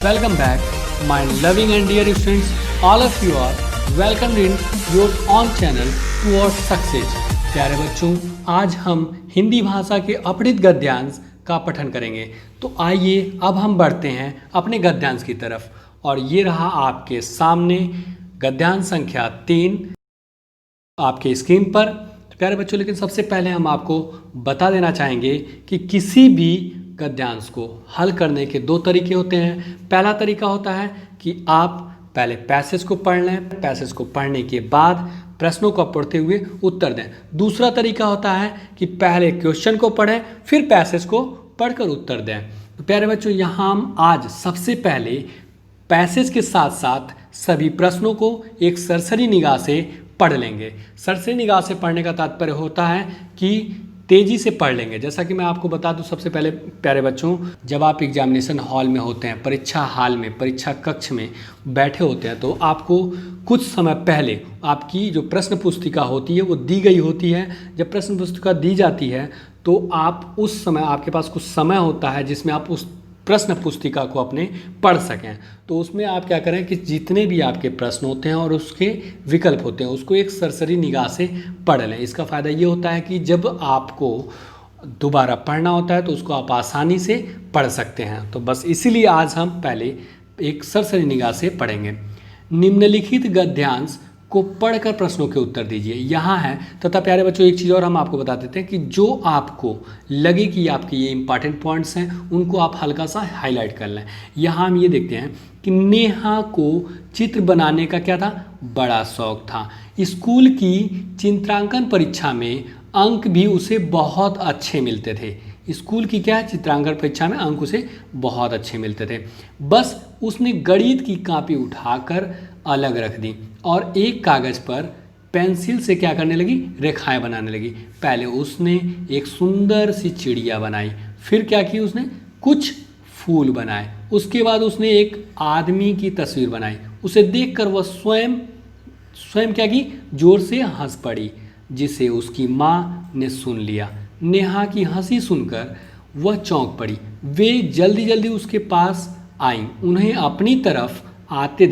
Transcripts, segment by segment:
Welcome back, my loving and dear students. All of you are welcomed in your own channel towards success. प्यारे बच्चों, आज हम हिंदी भाषा के अपठित गद्यांश का पठन करेंगे। तो आइए अब हम बढ़ते हैं अपने गद्यांश की तरफ। और ये रहा आपके सामने गद्यांश संख्या 3 आपके स्क्रीन पर। तो प्यारे बच्चों, लेकिन सबसे पहले हम आपको बता देना चाहेंगे कि किसी भी गद्यांश को हल करने के दो तरीके होते हैं। पहला तरीका होता है कि आप पहले पैसेज को पढ़ लें, पैसेज को पढ़ने के बाद प्रश्नों को पढ़ते हुए उत्तर दें। दूसरा तरीका होता है कि पहले क्वेश्चन को पढ़ें फिर पैसेज को पढ़कर उत्तर दें। तो प्यारे बच्चों, यहाँ हम आज सबसे पहले पैसेज के साथ साथ सभी प्रश्नों को एक सरसरी निगाह से पढ़ लेंगे। सरसरी निगाह से पढ़ने का तात्पर्य होता है कि तेज़ी से पढ़ लेंगे। जैसा कि मैं आपको बता दूं, सबसे पहले प्यारे बच्चों, जब आप एग्जामिनेशन हॉल में होते हैं, परीक्षा हॉल में, परीक्षा कक्ष में बैठे होते हैं, तो आपको कुछ समय पहले आपकी जो प्रश्न पुस्तिका होती है वो दी गई होती है। जब प्रश्न पुस्तिका दी जाती है तो आप उस समय, आपके पास कुछ समय होता है जिसमें आप उस प्रश्न पुस्तिका को अपने पढ़ सकें। तो उसमें आप क्या करें कि जितने भी आपके प्रश्न होते हैं और उसके विकल्प होते हैं उसको एक सरसरी निगाह से पढ़ लें। इसका फ़ायदा ये होता है कि जब आपको दोबारा पढ़ना होता है तो उसको आप आसानी से पढ़ सकते हैं। तो बस इसीलिए आज हम पहले एक सरसरी निगाह से पढ़ेंगे। निम्नलिखित गद्यांश को पढ़कर प्रश्नों के उत्तर दीजिए। यहाँ है तथा प्यारे बच्चों, एक चीज़ और हम आपको बता देते हैं कि जो आपको लगे कि आपके ये इंपॉर्टेंट पॉइंट्स हैं उनको आप हल्का सा हाईलाइट कर लें। यहाँ हम ये देखते हैं कि नेहा को चित्र बनाने का क्या था, बड़ा शौक था। स्कूल की चित्रांकन परीक्षा में अंक भी उसे बहुत अच्छे मिलते थे। स्कूल की क्या है, चित्रांकन परीक्षा में अंक उसे बहुत अच्छे मिलते थे। बस उसने गणित की कॉपी उठाकर अलग रख दी और एक कागज़ पर पेंसिल से क्या करने लगी, रेखाएं बनाने लगी। पहले उसने एक सुंदर सी चिड़िया बनाई, फिर क्या की उसने कुछ फूल बनाए, उसके बाद उसने एक आदमी की तस्वीर बनाई। उसे देखकर वह स्वयं क्या की, जोर से हंस पड़ी, जिसे उसकी माँ ने सुन लिया। नेहा की हंसी सुनकर वह चौंक पड़ी। वे जल्दी जल्दी उसके पास आईं। उन्हें अपनी तरफ आते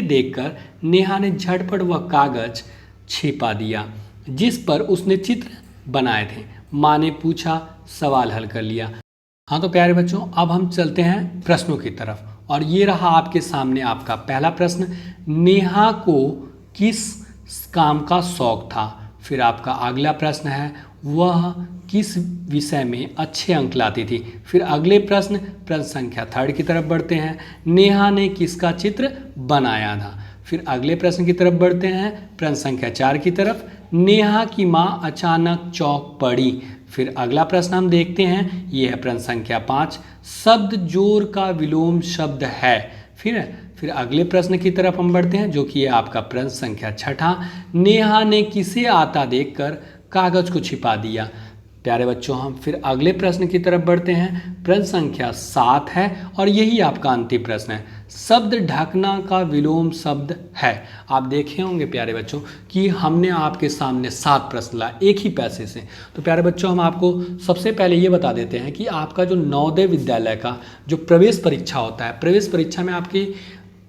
देखकर नेहा ने झटपट वह कागज छिपा दिया जिस पर उसने चित्र बनाए थे। माँ ने पूछा, सवाल हल कर लिया। हाँ तो प्यारे बच्चों, अब हम चलते हैं प्रश्नों की तरफ। और ये रहा आपके सामने आपका पहला प्रश्न। नेहा को किस काम का शौक था? फिर आपका अगला प्रश्न है, वह किस विषय में अच्छे अंक लाती थी? फिर अगले प्रश्न संख्या 3 की तरफ बढ़ते हैं। नेहा ने किसका चित्र बनाया था? फिर अगले प्रश्न की तरफ बढ़ते हैं, प्रश्न संख्या 4 की तरफ। नेहा की माँ अचानक चौंक पड़ी। फिर अगला प्रश्न हम देखते हैं, यह है प्रश्न संख्या 5, शब्द जोर का विलोम शब्द है। फिर अगले प्रश्न की तरफ हम बढ़ते हैं, जो कि है आपका प्रश्न संख्या 6। नेहा ने किसे आता देखकर कागज को छिपा दिया? प्यारे बच्चों, हम फिर अगले प्रश्न की तरफ बढ़ते हैं, प्रश्न संख्या 7 है और यही आपका अंतिम प्रश्न है, शब्द ढकना का विलोम शब्द है। आप देखे होंगे प्यारे बच्चों कि हमने आपके सामने 7 प्रश्न लाए एक ही पैसे से। तो प्यारे बच्चों, हम आपको सबसे पहले ये बता देते हैं कि आपका जो नवोदय विद्यालय का जो प्रवेश परीक्षा होता है, प्रवेश परीक्षा में आपकी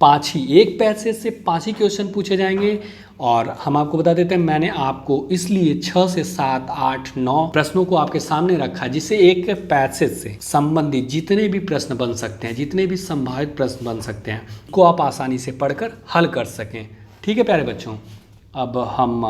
5 ही, एक पैसे से 5 ही क्वेश्चन पूछे जाएंगे। और हम आपको बता देते हैं, मैंने आपको इसलिए 6 से 7, 8, 9 प्रश्नों को आपके सामने रखा जिससे एक पैसेज से संबंधित जितने भी प्रश्न बन सकते हैं, जितने भी संभावित प्रश्न बन सकते हैं, को आप आसानी से पढ़कर हल कर सकें। ठीक है प्यारे बच्चों, अब हम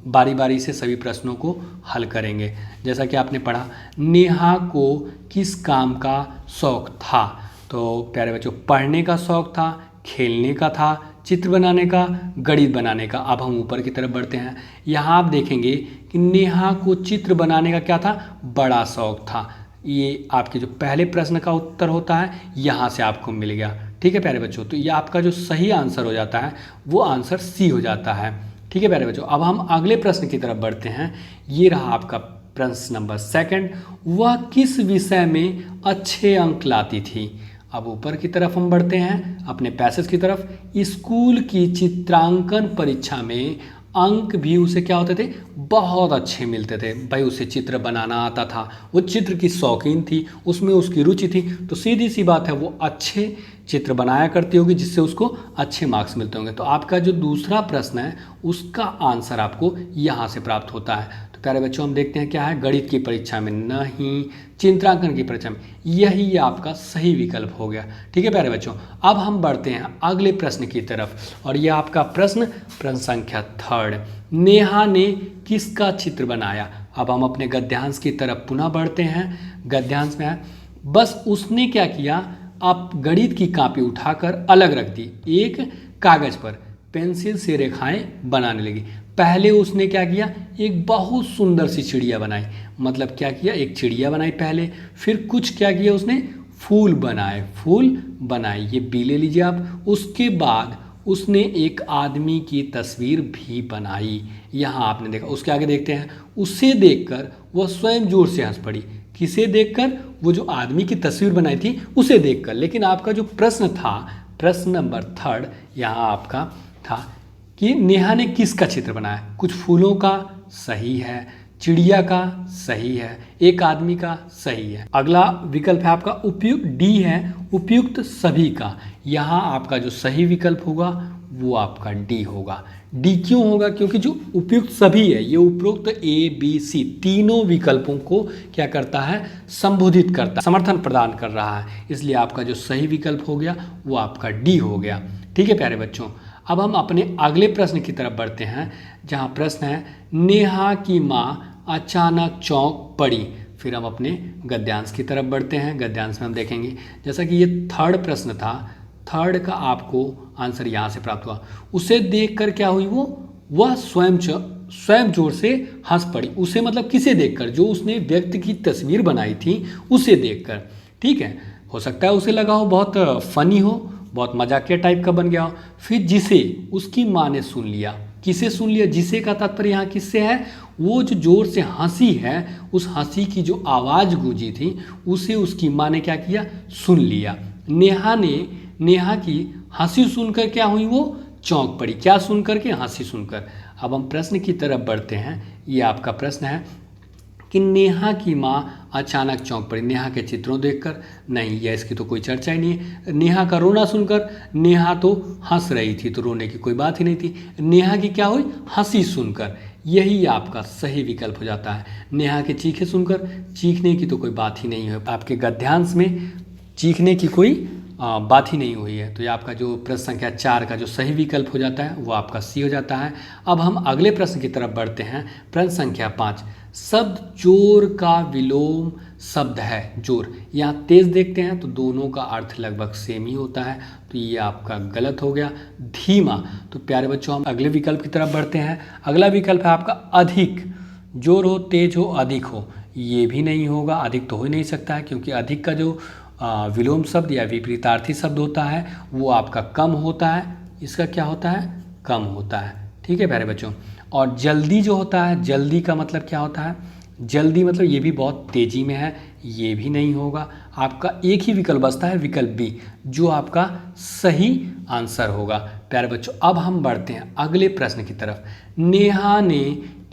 बारी बारी से सभी प्रश्नों को हल करेंगे। जैसा कि आपने पढ़ा, नेहा को किस काम का शौक था? तो प्यारे बच्चों, पढ़ने का शौक था, खेलने का था, चित्र बनाने का, गणित बनाने का। अब हम ऊपर की तरफ बढ़ते हैं। यहाँ आप देखेंगे कि नेहा को चित्र बनाने का क्या था, बड़ा शौक था। ये आपके जो पहले प्रश्न का उत्तर होता है, यहाँ से आपको मिल गया। ठीक है प्यारे बच्चों, तो ये आपका जो सही आंसर हो जाता है वो आंसर सी हो जाता है। ठीक है प्यारे बच्चों, अब हम अगले प्रश्न की तरफ बढ़ते हैं। ये रहा आपका प्रश्न नंबर 2, वह किस विषय में अच्छे अंक लाती थी? अब ऊपर की तरफ हम बढ़ते हैं अपने पैसेज की तरफ। स्कूल की चित्रांकन परीक्षा में अंक भी उसे क्या होते थे, बहुत अच्छे मिलते थे। भाई उसे चित्र बनाना आता था, वो चित्र की शौकीन थी, उसमें उसकी रुचि थी, तो सीधी सी बात है वो अच्छे चित्र बनाया करती होगी जिससे उसको अच्छे मार्क्स मिलते होंगे। तो आपका जो दूसरा प्रश्न है उसका आंसर आपको यहाँ से प्राप्त होता है। तो प्यारे बच्चों हम देखते हैं क्या है, गणित की परीक्षा में नहीं, चित्रांकन की परीक्षा में, यही आपका सही विकल्प हो गया। ठीक है प्यारे बच्चों, अब हम बढ़ते हैं अगले प्रश्न की तरफ और यह आपका प्रश्न संख्या 3, नेहा ने किसका चित्र बनाया। अब हम अपने गद्यांश की तरफ पुनः बढ़ते हैं। गद्यांश में है, बस उसने क्या किया, आप गणित की कॉपी उठाकर अलग रख दी, एक कागज पर पेंसिल से रेखाएं बनाने लगी। पहले उसने क्या किया, एक बहुत सुंदर सी चिड़िया बनाई, मतलब क्या किया, एक चिड़िया बनाई पहले, फिर कुछ क्या किया उसने, फूल बनाए, ये बी ले लीजिए आप। उसके बाद उसने एक आदमी की तस्वीर भी बनाई, यहाँ आपने देखा। उसके आगे देखते हैं, उसे देखकर वह स्वयं जोर से हंस पड़ी। किसे देखकर, वो जो आदमी की तस्वीर बनाई थी उसे देखकर। लेकिन आपका जो प्रश्न था, प्रश्न नंबर 3 यहाँ आपका था कि नेहा ने किसका चित्र बनाया। कुछ फूलों का सही है, चिड़िया का सही है, एक आदमी का सही है। अगला विकल्प है आपका उपयुक्त, डी है उपयुक्त सभी का। यहाँ आपका जो सही विकल्प होगा वो आपका डी होगा। डी क्यों होगा, क्योंकि जो उपयुक्त सभी है ये उपरोक्त ए बी सी तीनों विकल्पों को क्या करता है, संबोधित करता है, समर्थन प्रदान कर रहा है, इसलिए आपका जो सही विकल्प हो गया वो आपका डी हो गया। ठीक है प्यारे बच्चों, अब हम अपने अगले प्रश्न की तरफ बढ़ते हैं, जहाँ प्रश्न है, नेहा की माँ अचानक चौंक पड़ी। फिर हम अपने गद्यांश की तरफ बढ़ते हैं। गद्यांश में हम देखेंगे, जैसा कि ये 3rd प्रश्न था, 3rd का आपको आंसर यहाँ से प्राप्त हुआ। उसे देखकर क्या हुई, वह स्वयं जोर से हंस पड़ी। उसे मतलब किसे देखकर, जो उसने व्यक्ति की तस्वीर बनाई थी उसे देखकर। ठीक है, हो सकता है उसे लगा हो बहुत फनी हो, बहुत मजाकिया टाइप का बन गया हो। फिर जिसे उसकी माँ ने सुन लिया, किसे सुन लिया, जिसे का तात्पर्य यहाँ किससे है, वो जो जोर से हंसी है, उस हंसी की जो आवाज़ गूंजी थी उसे उसकी माँ ने क्या किया, सुन लिया। नेहा की हंसी सुनकर क्या हुई, वो चौंक पड़ी। क्या सुनकर के, हंसी सुनकर। अब हम प्रश्न की तरफ बढ़ते हैं। ये आपका प्रश्न है कि नेहा की माँ अचानक चौंक पड़ी। नेहा के चित्रों देखकर नहीं, यह इसकी तो कोई चर्चा ही नहीं है। नेहा का रोना सुनकर, नेहा तो हंस रही थी तो रोने की कोई बात ही नहीं थी। नेहा की क्या हुई, हंसी सुनकर, यही आपका सही विकल्प हो जाता है। नेहा के चीखे सुनकर, चीखने की तो कोई बात ही नहीं है, आपके गद्यांश में चीखने की कोई बात ही नहीं हुई है। तो ये आपका जो प्रश्न संख्या 4 का जो सही विकल्प हो जाता है वो आपका सी हो जाता है। अब हम अगले प्रश्न की तरफ बढ़ते हैं। प्रश्न संख्या 5, शब्द जोर का विलोम शब्द है। जोर, यहाँ तेज देखते हैं तो दोनों का अर्थ लगभग सेम ही होता है, तो ये आपका गलत हो गया। धीमा, तो प्यारे बच्चों हम अगले विकल्प की तरफ बढ़ते हैं। अगला विकल्प है आपका अधिक। जोर हो, तेज हो, अधिक हो, ये भी नहीं होगा। अधिक तो हो ही नहीं सकता है, क्योंकि अधिक का जो विलोम शब्द या विपरीतार्थी शब्द होता है वो आपका कम होता है। इसका क्या होता है, कम होता है। ठीक है प्यारे बच्चों, और जल्दी जो होता है, जल्दी का मतलब क्या होता है, जल्दी मतलब ये भी बहुत तेज़ी में है, ये भी नहीं होगा। आपका एक ही विकल्प बचता है, विकल्प बी, जो आपका सही आंसर होगा। प्यारे बच्चों अब हम बढ़ते हैं अगले प्रश्न की तरफ। नेहा ने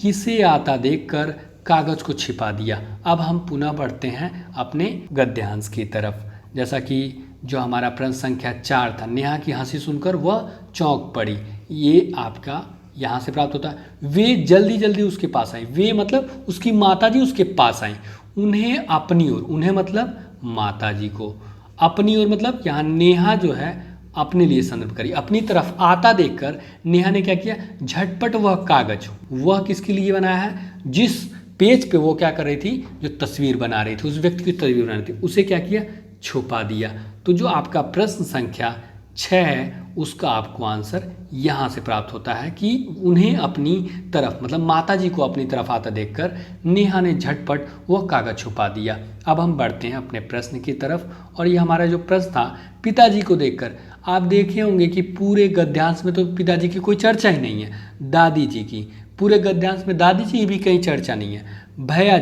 किसे आता देखकर कागज को छिपा दिया। अब हम पुनः बढ़ते हैं अपने गद्यांश की तरफ। जैसा कि जो हमारा प्रश्न संख्या 4 था, नेहा की हंसी सुनकर वह चौंक पड़ी, ये आपका यहाँ से प्राप्त होता है। वे जल्दी जल्दी उसके पास आई। वे मतलब उसकी माताजी उसके पास आई। उन्हें अपनी ओर, उन्हें मतलब माताजी को, अपनी ओर मतलब यहाँ नेहा जो है अपने लिए संदर्भ करी, अपनी तरफ आता देखकर नेहा ने क्या किया, झटपट वह कागज, वह किसके लिए बनाया है, जिस पेज पे वो क्या कर रही थी, जो तस्वीर बना रही थी, उस व्यक्ति की तस्वीर बना रही थी, उसे क्या किया, छुपा दिया। तो जो आपका प्रश्न संख्या 6 है उसका आपको आंसर यहाँ से प्राप्त होता है कि उन्हें अपनी तरफ मतलब माताजी को अपनी तरफ आता देखकर नेहा ने झटपट वह कागज छुपा दिया। अब हम बढ़ते हैं अपने प्रश्न की तरफ, और ये हमारा जो प्रश्न था पिताजी को देखकर, आप देखे होंगे कि पूरे गद्यांश में तो पिताजी की कोई चर्चा ही नहीं है, दादी जी की, पूरे गद्यांश में दादी जी की भी कहीं चर्चा नहीं है, भैया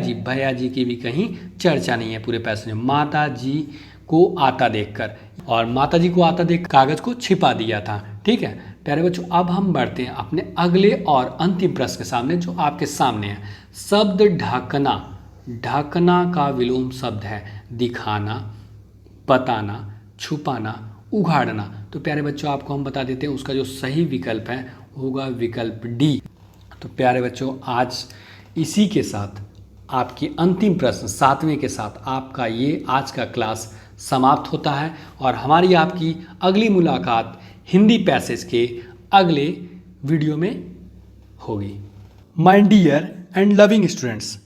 जी की भी कहीं चर्चा नहीं है पूरे पैसेज में। माता जी को आता देखकर, और माता जी को आता देख कागज को छिपा दिया था। ठीक है प्यारे बच्चों अब हम बढ़ते हैं अपने अगले और अंतिम प्रश्न के सामने जो आपके सामने है। शब्द ढकना, ढकना का विलोम शब्द है दिखाना, बताना, छुपाना, उघाड़ना। तो प्यारे बच्चों आपको हम बता देते हैं उसका जो सही विकल्प है होगा विकल्प डी। तो प्यारे बच्चों आज इसी के साथ आपकी अंतिम प्रश्न 7वें के साथ आपका ये आज का क्लास समाप्त होता है और हमारी आपकी अगली मुलाकात हिंदी पैसेज के अगले वीडियो में होगी। My dear and loving students,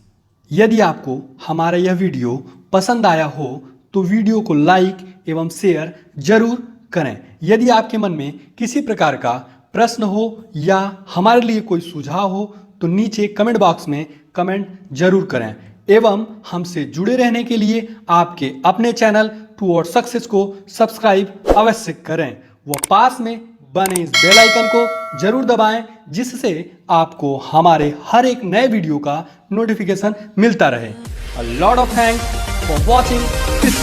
यदि आपको हमारा यह वीडियो पसंद आया हो तो वीडियो को लाइक एवं शेयर जरूर करें। यदि आपके मन में किसी प्रकार का प्रश्न हो या हमारे लिए कोई सुझाव हो तो नीचे कमेंट बॉक्स में कमेंट जरूर करें एवं हमसे जुड़े रहने के लिए आपके अपने चैनल टुवर्ड सक्सेस को सब्सक्राइब अवश्य करें व पास में बने इस बेल आइकन को जरूर दबाएं जिससे आपको हमारे हर एक नए वीडियो का नोटिफिकेशन मिलता रहे। A lot of thanks for watching this